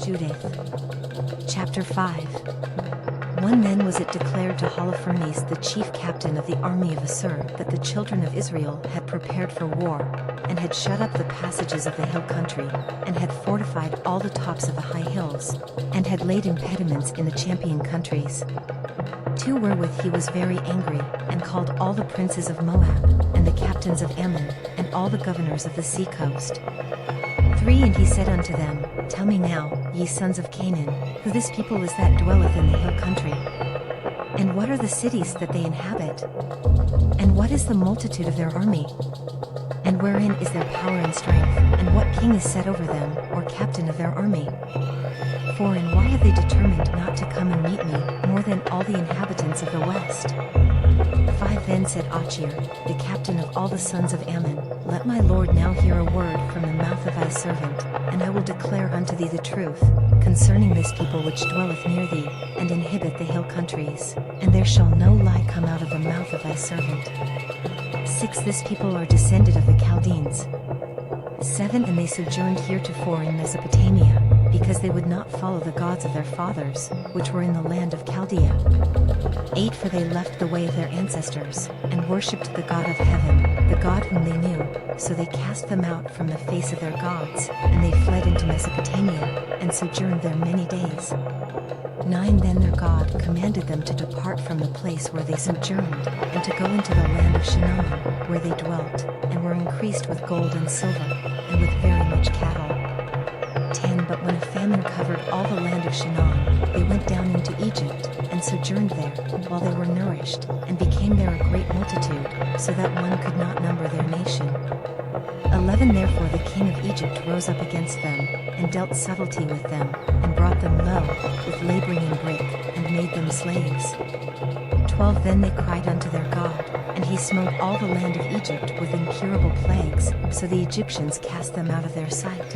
Judith. Chapter 5. One then was it declared to Holofernes, the chief captain of the army of Assur, that the children of Israel had prepared for war, and had shut up the passages of the hill country, and had fortified all the tops of the high hills, and had laid impediments in the champion countries. 2 Wherewith he was very angry, and called all the princes of Moab, and the captains of Ammon, and all the governors of the sea coast. 3 And he said unto them, Tell me now, ye sons of Canaan, who this people is that dwelleth in the hill country? And what are the cities that they inhabit? And what is the multitude of their army? And wherein is their power and strength, and what king is set over them, or captain of their army? 4 And why have they determined not to come and meet me, more than all the inhabitants of the west? 5 Then said Achir, the captain of all the sons of Ammon, Let my lord now hear a word from the mouth of thy servant, and I will declare unto thee the truth, concerning this people which dwelleth near thee, and inhabit the hill countries, and there shall no lie come out of the mouth of thy servant. 6 This people are descended of the Chaldeans. 7 And they sojourned heretofore in Mesopotamia, because they would not follow the gods of their fathers, which were in the land of Chaldea. 8 For they left the way of their ancestors, and worshipped the God of heaven, the God whom they knew, so they cast them out from the face of their gods, and they fled into Mesopotamia, and sojourned there many days. 9 Then their God commanded them to depart from the place where they sojourned, and to go into the land of Shinar, where they dwelt, and were increased with gold and silver, and with very much cattle. 10 But when a famine covered all the land of Shinar, they went down into Egypt, and sojourned there, while they were nourished, and became there a great multitude, so that one could not number their nation. 11 Therefore the king of Egypt rose up against them, and dealt subtlety with them, and brought them low, with laboring in brick, and made them slaves. 12 Then they cried unto their God, and he smote all the land of Egypt with incurable plagues, so the Egyptians cast them out of their sight.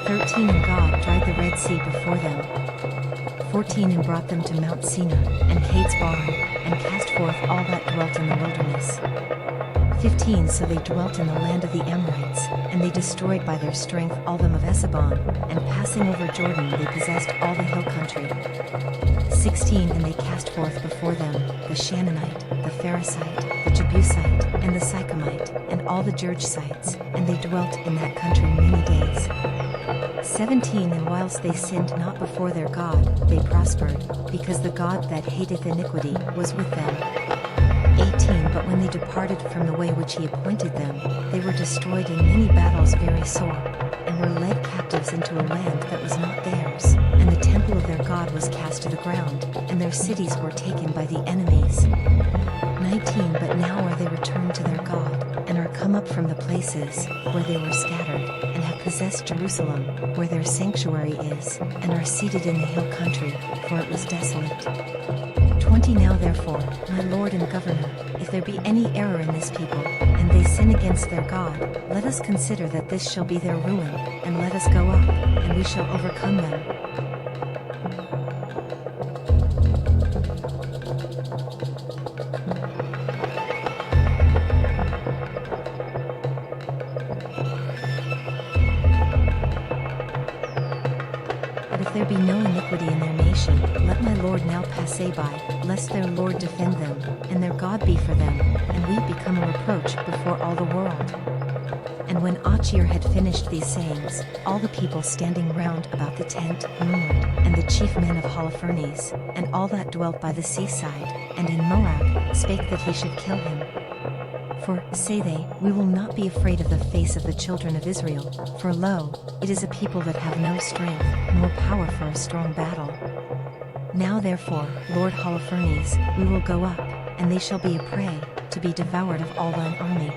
13 And God dried the Red Sea before them. 14 And brought them to Mount Sinai, and Cades Barn, and cast forth all that dwelt in the wilderness. 15 So they dwelt in the land of the Amorites, and they destroyed by their strength all them of Esabon, and passing over Jordan they possessed all the hill country. 16 And they cast forth before them the Shannonite, the Pharisite, the Jebusite, and the Sychemite, and all the Girgesites, and they dwelt in that country many days. 17 And whilst they sinned not before their God, they prospered, because the God that hateth iniquity was with them. 18 But when they departed from the way which he appointed them, they were destroyed in many battles very sore, and were led captives into a land that was not theirs, and the temple of their God was cast to the ground, and their cities were taken by the enemies. 19 But now are they returned to their God, and are come up from the places where they were scattered, and have possessed Jerusalem, where their sanctuary is, and are seated in the hill country, for it was desolate. 20 Now therefore, my lord and governor, if there be any error in this people, and they sin against their God, let us consider that this shall be their ruin, and let us go up, and we shall overcome them. But if there be no iniquity in their nation, let my lord now pass by, lest their Lord defend them, and their God be for them, and we become a reproach before all the world. And when Achir had finished these sayings, all the people standing round about the tent murmured, and the chief men of Holofernes, and all that dwelt by the seaside, and in Moab, spake that he should kill him. For, say they, we will not be afraid of the face of the children of Israel, for lo, it is a people that have no strength, nor power for a strong battle. Now therefore, Lord Holofernes, we will go up, and they shall be a prey, to be devoured of all thine army.